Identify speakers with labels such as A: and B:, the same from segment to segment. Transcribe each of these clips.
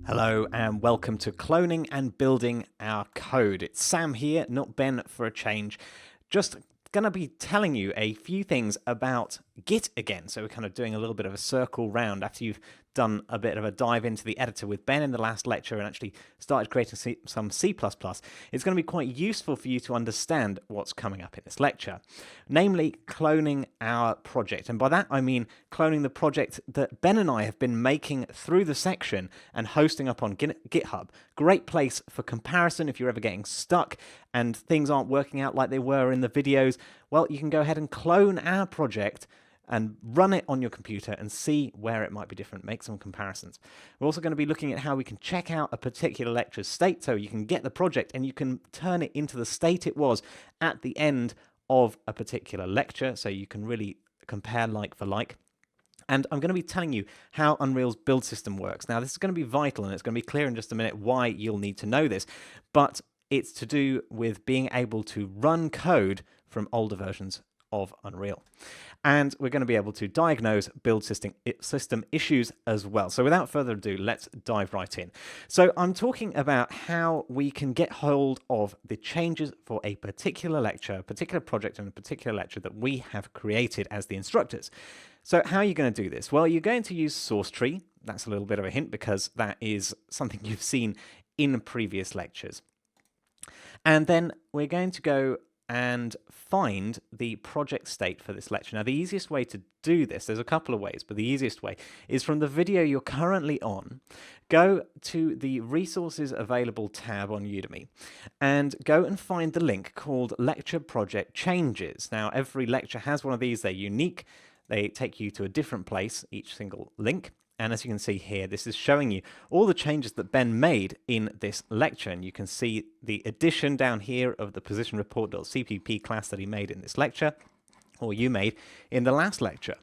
A: Hello and welcome to Cloning and Building Our Code. It's Sam here, not Ben for a change. Just going to be telling you a few things about Git again. So we're kind of doing a little bit of a circle round after you've done a bit of a dive into the editor with Ben in the last lecture and actually started creating some C++. It's going to be quite useful for you to understand what's coming up in this lecture, namely cloning our project. And by that I mean cloning the project that Ben and I have been making through the section and hosting up on GitHub. Great place for comparison if you're ever getting stuck and things aren't working out like they were in the videos. Well, you can go ahead and clone our project and run it on your computer and see where it might be different, make some comparisons. We're also going to be looking at how we can check out a particular lecture's state, so you can get the project and you can turn it into the state it was at the end of a particular lecture, so you can really compare like for like. And I'm going to be telling you how Unreal's build system works. Now, this is going to be vital, and it's going to be clear in just a minute why you'll need to know this, but it's to do with being able to run code from older versions of Unreal. And we're going to be able to diagnose build system issues as well. So without further ado, let's dive right in. So I'm talking about how we can get hold of the changes for a particular lecture, a particular project, and a particular lecture that we have created as the instructors. So how are you going to do this? Well, you're going to use SourceTree. That's a little bit of a hint because that is something you've seen in previous lectures. And then we're going to go and find the project state for this lecture. Now, the easiest way to do this, there's a couple of ways, but the easiest way is from the video you're currently on, go to the resources available tab on Udemy and go and find the link called Lecture Project Changes. Now, every lecture has one of these. They're unique. They take you to a different place, each single link. And as you can see here, this is showing you all the changes that Ben made in this lecture. And you can see the addition down here of the position report.cpp class that he made in this lecture, or you made in the last lecture.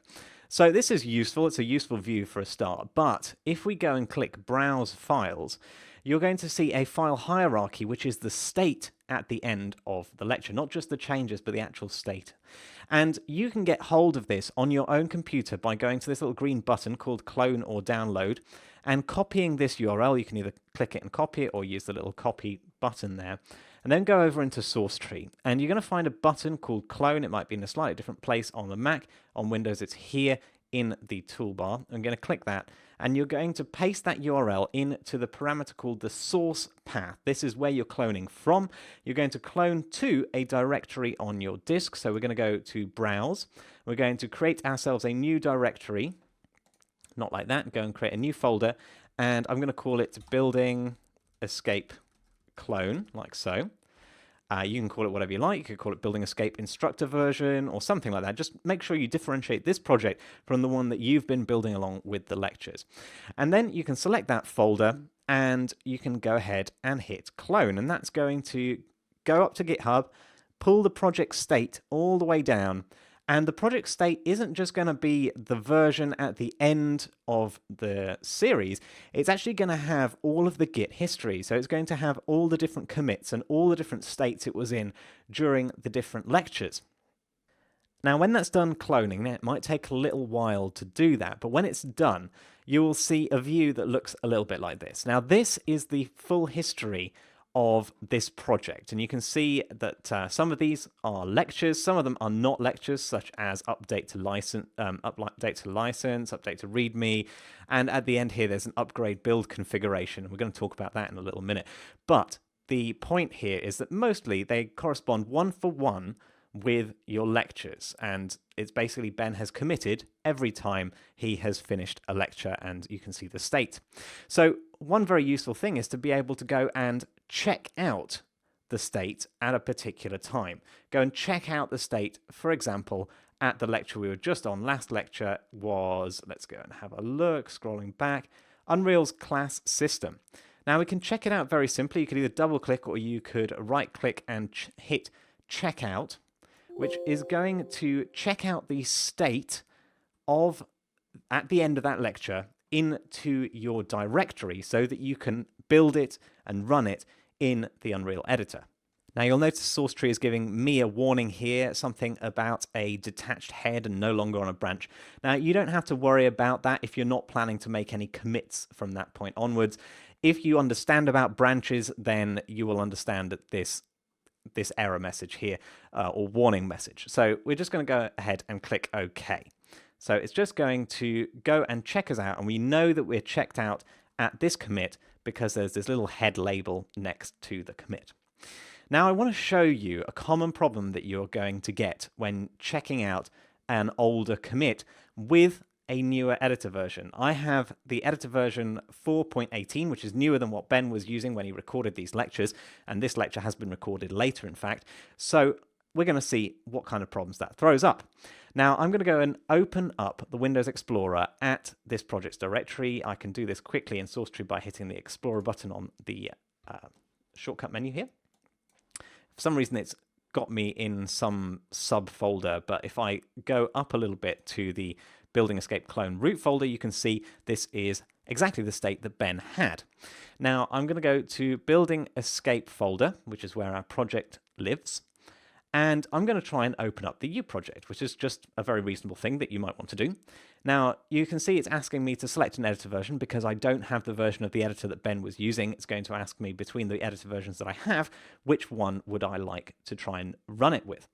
A: So this is useful. It's a useful view for a start. But if we go and click Browse Files, you're going to see a file hierarchy, which is the state at the end of the lecture, not just the changes, but the actual state. And you can get hold of this on your own computer by going to this little green button called Clone or Download and copying this URL. You can either click it and copy it or use the little copy button there. And then go over into SourceTree. And you're going to find a button called Clone. It might be in a slightly different place on the Mac. On Windows, it's here in the toolbar. I'm going to click that, and you're going to paste that URL into the parameter called the source path. This is where you're cloning from. You're going to clone to a directory on your disk. So we're going to go to Browse. We're going to create ourselves a new directory. Not like that. Go and create a new folder, and I'm going to call it Building Escape Clone, like so. You can call it whatever you like. You could call it Building Escape Instructor version or something like that. Just make sure you differentiate this project from the one that you've been building along with the lectures. And then you can select that folder and you can go ahead and hit clone. And that's going to go up to GitHub, pull the project state all the way down. And the project state isn't just going to be the version at the end of the series. It's actually going to have all of the Git history. So it's going to have all the different commits and all the different states it was in during the different lectures. Now, when that's done cloning, it might take a little while to do that, but when it's done, you will see a view that looks a little bit like this. Now, this is the full history of this project, and you can see that some of these are lectures, some of them are not lectures, such as update to license, update to README, and at the end here there's an upgrade build configuration. We're going to talk about that in a little minute, but the point here is that mostly they correspond one for one with your lectures, and it's basically Ben has committed every time he has finished a lecture, and you can see the state. So one very useful thing is to be able to go and check out the state at a particular time. Go and check out the state, for example, at the lecture we were just on. Last lecture was, let's go and have a look, scrolling back, Unreal's class system. Now we can check it out very simply. You could either double click or you could right click and hit checkout, which is going to check out the state of, at the end of that lecture, into your directory so that you can build it and run it in the Unreal Editor. Now you'll notice source tree is giving me a warning here, something about a detached head and no longer on a branch. Now you don't have to worry about that if you're not planning to make any commits from that point onwards. If you understand about branches, then you will understand that this error message here, or warning message. So we're just going to go ahead and click OK. So it's just going to go and check us out, and we know that we're checked out at this commit because there's this little head label next to the commit. Now I want to show you a common problem that you're going to get when checking out an older commit with a newer editor version. I have the editor version 4.18, which is newer than what Ben was using when he recorded these lectures, and this lecture has been recorded later, in fact. So we're going to see what kind of problems that throws up. Now I'm going to go and open up the Windows Explorer at this project's directory. I can do this quickly in SourceTree by hitting the Explorer button on the shortcut menu here. For some reason it's got me in some subfolder, but if I go up a little bit to the Building Escape Clone root folder, you can see this is exactly the state that Ben had. Now I'm going to go to Building Escape folder, which is where our project lives, and I'm going to try and open up the U project, which is just a very reasonable thing that you might want to do. Now you can see it's asking me to select an editor version because I don't have the version of the editor that Ben was using. It's going to ask me between the editor versions that I have, which one would I like to try and run it with.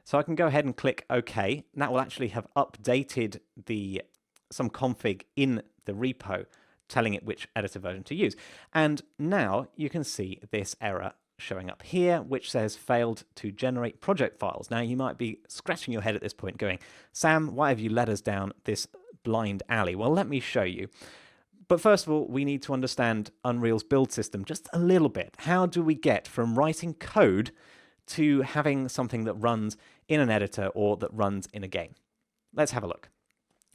A: So I can go ahead and click OK. That will actually have updated some config in the repo telling it which editor version to use. And now you can see this error showing up here, which says failed to generate project files. Now you might be scratching your head at this point going, Sam, why have you led us down this blind alley? Well, let me show you. But first of all, we need to understand Unreal's build system just a little bit. How do we get from writing code to having something that runs in an editor or that runs in a game? Let's have a look.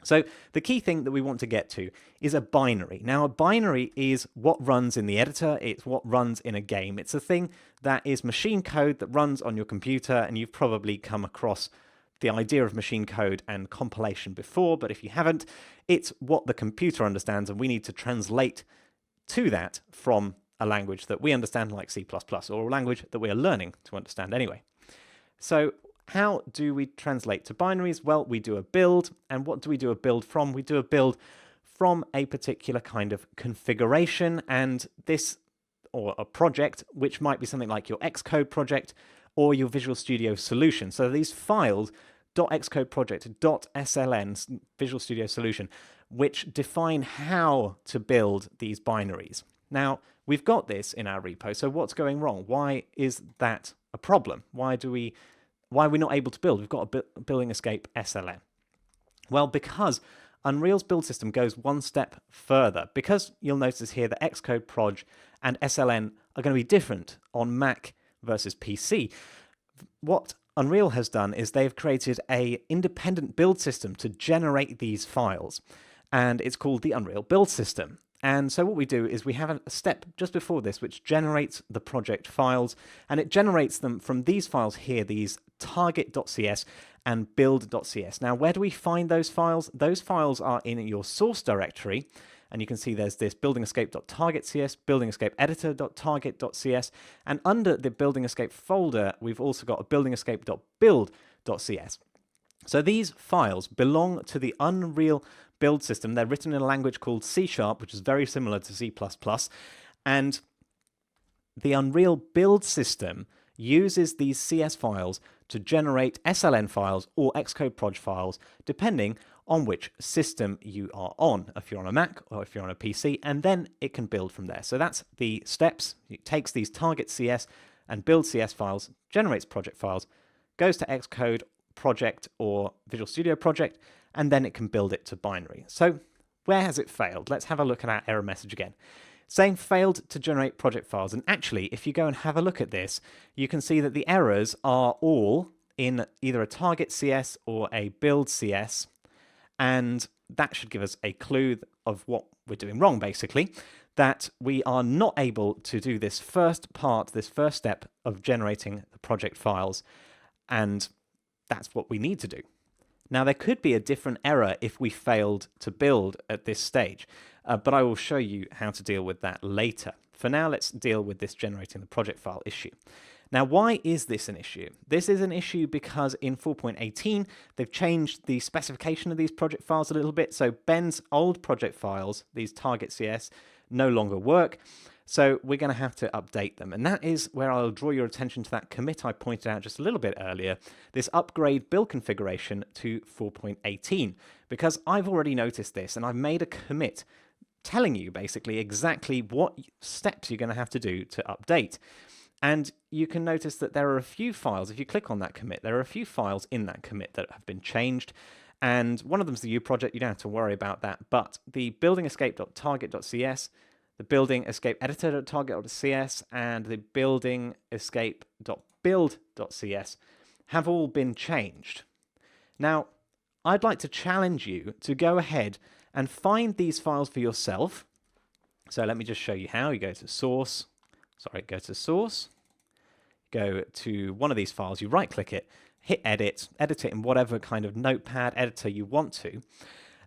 A: So the key thing that we want to get to is a binary. Now a binary is what runs in the editor, it's what runs in a game. It's a thing that is machine code that runs on your computer, and you've probably come across the idea of machine code and compilation before, but if you haven't, it's what the computer understands, and we need to translate to that from a language that we understand like C++, or a language that we are learning to understand anyway. So how do we translate to binaries? Well, we do a build, and what do we do a build from? We do a build from a particular kind of configuration, and this, or a project, which might be something like your Xcode project or your Visual Studio solution. So these files, .xcode project, .sln, Visual Studio solution, which define how to build these binaries. Now, we've got this in our repo, so what's going wrong? Why is that a problem? Why are we not able to build? We've got a Building Escape SLN. Well, because Unreal's build system goes one step further. Because you'll notice here that Xcode Proj and SLN are going to be different on Mac versus PC. What Unreal has done is they've created an independent build system to generate these files, and it's called the Unreal Build System. And so what we do is we have a step just before this which generates the project files, and it generates them from these files here, these target.cs and build.cs. Now, where do we find those files? Those files are in your source directory, and you can see there's this buildingescape.target.cs, buildingescape.editor.target.cs, and under the Building Escape folder, we've also got a buildingescape.build.cs. So these files belong to the Unreal build system. They're written in a language called C#, which is very similar to C++, and the Unreal build system uses these CS files to generate SLN files or Xcode Proj files, depending on which system you are on, if you're on a Mac or if you're on a PC, and then it can build from there. So that's the steps. It takes these target CS and build CS files, generates project files, goes to Xcode Project or Visual Studio Project, and then it can build it to binary. So where has it failed? Let's have a look at our error message again. Saying failed to generate project files. And actually, if you go and have a look at this, you can see that the errors are all in either a target CS or a build CS. And that should give us a clue of what we're doing wrong, basically, that we are not able to do this first part, this first step of generating the project files. And that's what we need to do. Now, there could be a different error if we failed to build at this stage, but I will show you how to deal with that later. For now, let's deal with this generating the project file issue. Now, why is this an issue? This is an issue because in 4.18, they've changed the specification of these project files a little bit. So Ben's old project files, these target.cs, no longer work. So we're going to have to update them. And that is where I'll draw your attention to that commit I pointed out just a little bit earlier, this upgrade build configuration to 4.18, because I've already noticed this and I've made a commit telling you basically exactly what steps you're going to have to do to update. And you can notice that there are a few files, if you click on that commit, there are a few files in that commit that have been changed. And one of them is the U project, you don't have to worry about that. But the building escape.target.cs, the building escape editor.target.cs, and the building escape.build.cs have all been changed. Now, I'd like to challenge you to go ahead and find these files for yourself. So let me just show you how. You go to source, go to one of these files, you right click it, hit edit it in whatever kind of notepad editor you want to.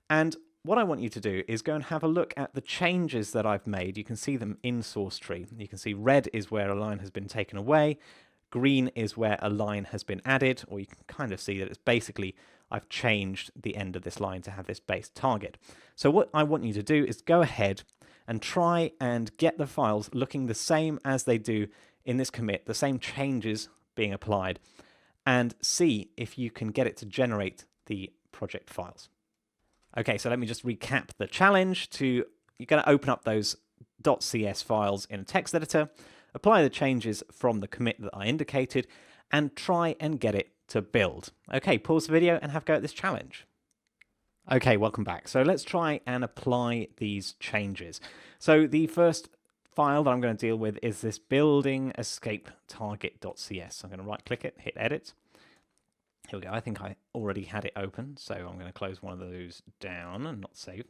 A: And what I want you to do is go and have a look at the changes that I've made. You can see them in source tree. You can see red is where a line has been taken away, green is where a line has been added, or you can kind of see that it's basically I've changed the end of this line to have this base target. So what I want you to do is go ahead and try and get the files looking the same as they do in this commit, the same changes being applied, and see if you can get it to generate the project files. Okay, so let me just recap the challenge. You're going to open up those .cs files in a text editor, apply the changes from the commit that I indicated, and try and get it to build. Okay, pause the video and have a go at this challenge. Okay, welcome back. So let's try and apply these changes. So the first file that I'm going to deal with is this building escape target.cs. I'm going to right click it, hit edit. Here we go. I think I already had it open, so I'm going to close one of those down and not save.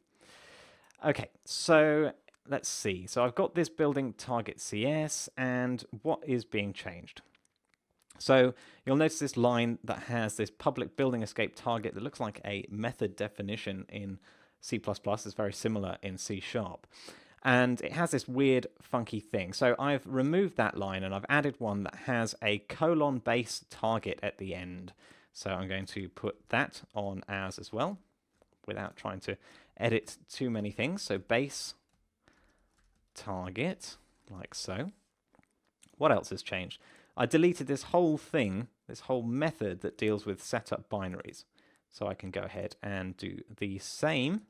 A: Okay, so let's see. So I've got this building target.cs, and what is being changed? So you'll notice this line that has this public building escape target that looks like a method definition in C++. It's very similar in C#. And it has this weird, funky thing. So I've removed that line and I've added one that has a colon base target at the end. So I'm going to put that on as well, without trying to edit too many things. So base target, like so. What else has changed? I deleted this whole thing, this whole method that deals with setup binaries. So I can go ahead and do the same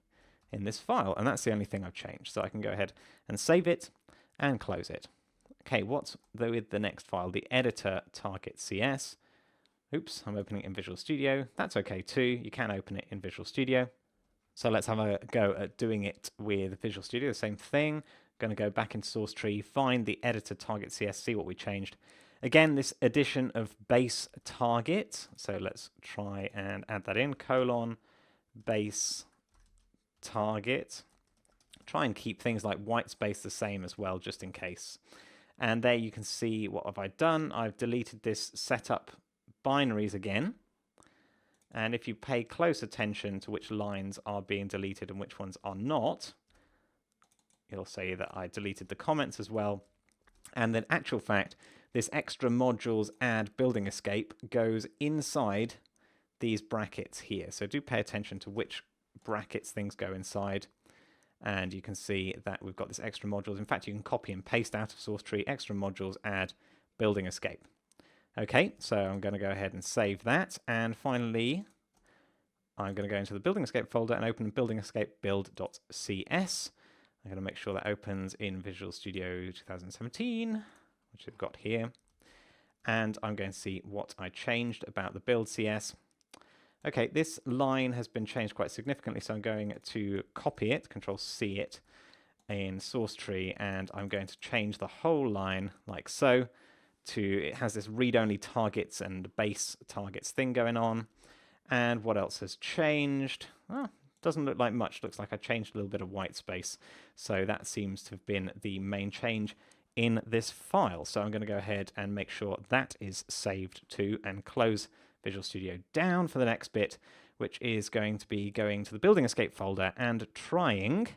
A: in this file, and that's the only thing I've changed. So I can go ahead and save it and close it. Okay, what's with the next file? The editor target.cs. Oops, I'm opening it in Visual Studio. That's okay too. You can open it in Visual Studio. So let's have a go at doing it with Visual Studio. The same thing. Going to go back into source tree, find the editor target.cs, see what we changed. Again, this addition of base target. So let's try and add that in. Colon base target. Try and keep things like white space the same as well, just in case. And there you can see what have I done. I've deleted this setup binaries again. And if you pay close attention to which lines are being deleted and which ones are not, it'll say that I deleted the comments as well. And in actual fact, this extra modules add building escape goes inside these brackets here. So do pay attention to which brackets things go inside. And you can see that we've got this extra modules. In fact, you can copy and paste out of source tree, extra modules, add building escape. Okay, so I'm going to go ahead and save that. And finally, I'm going to go into the building escape folder and open building escape build.cs. I'm going to make sure that opens in Visual Studio 2017, which I've got here. And I'm going to see what I changed about the build CS. Okay, this line has been changed quite significantly, so I'm going to copy it, Control-C it, in source tree, and I'm going to change the whole line like so to, it has this read-only targets and base targets thing going on. And what else has changed? Oh, doesn't look like much. Looks like I changed a little bit of white space. So that seems to have been the main change in this file. So I'm going to go ahead and make sure that is saved too and close Visual Studio down for the next bit, which is going to be going to the building escape folder and trying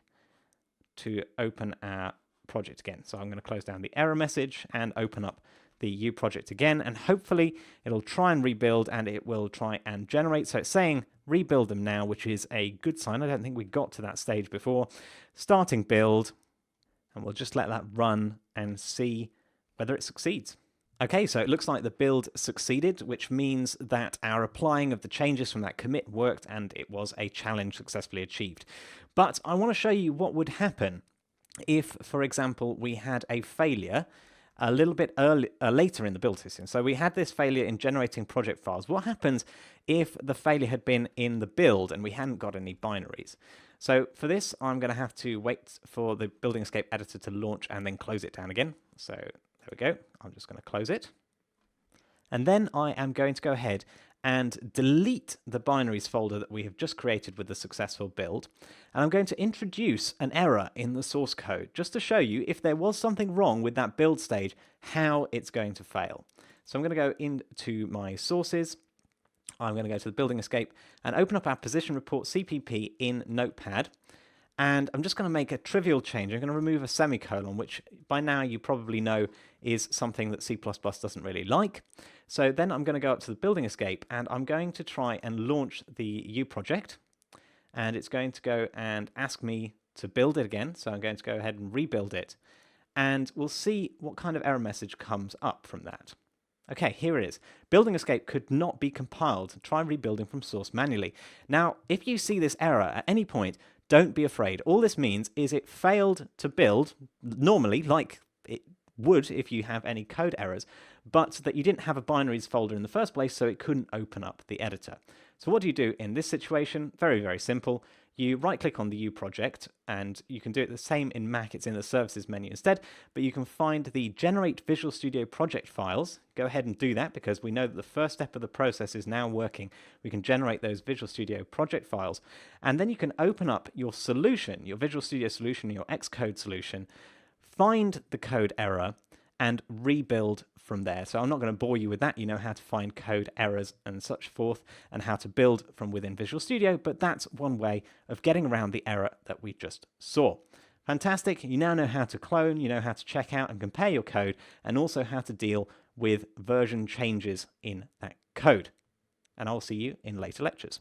A: to open our project again. So I'm going to close down the error message and open up the U project again, and hopefully it'll try and rebuild and it will try and generate. So it's saying rebuild them now, which is a good sign. I don't think we got to that stage before. Starting build, and we'll just let that run and see whether it succeeds. Okay, so it looks like the build succeeded, which means that our applying of the changes from that commit worked and it was a challenge successfully achieved. But I want to show you what would happen if, for example, we had a failure a little bit later in the build system. So we had this failure in generating project files. What happens if the failure had been in the build and we hadn't got any binaries? So for this, I'm going to have to wait for the Building Escape editor to launch and then close it down again. So there we go. I'm just going to close it. And then I am going to go ahead and delete the binaries folder that we have just created with the successful build. And I'm going to introduce an error in the source code just to show you if there was something wrong with that build stage, how it's going to fail. So I'm going to go into my sources. I'm going to go to the Building Escape and open up our position report CPP in Notepad. And I'm just going to make a trivial change. I'm going to remove a semicolon, which by now you probably know is something that C++ doesn't really like. So then I'm going to go up to the Building Escape and I'm going to try and launch the U project. And it's going to go and ask me to build it again. So I'm going to go ahead and rebuild it. And we'll see what kind of error message comes up from that. Okay, here it is. Building Escape could not be compiled. Try rebuilding from source manually. Now, if you see this error at any point, don't be afraid. All this means is it failed to build normally, like it would if you have any code errors, but that you didn't have a binaries folder in the first place, so it couldn't open up the editor. So what do you do in this situation? Very, very simple. You right-click on the U project, and you can do it the same in Mac. It's in the Services menu instead, but you can find the Generate Visual Studio Project files. Go ahead and do that because we know that the first step of the process is now working. We can generate those Visual Studio Project files, and then you can open up your solution, your Visual Studio solution, your Xcode solution, find the code error, and rebuild from there. So I'm not going to bore you with that. You know how to find code errors and such forth and how to build from within Visual Studio, but that's one way of getting around the error that we just saw. Fantastic. You now know how to clone, you know how to check out and compare your code, and also how to deal with version changes in that code. And I'll see you in later lectures.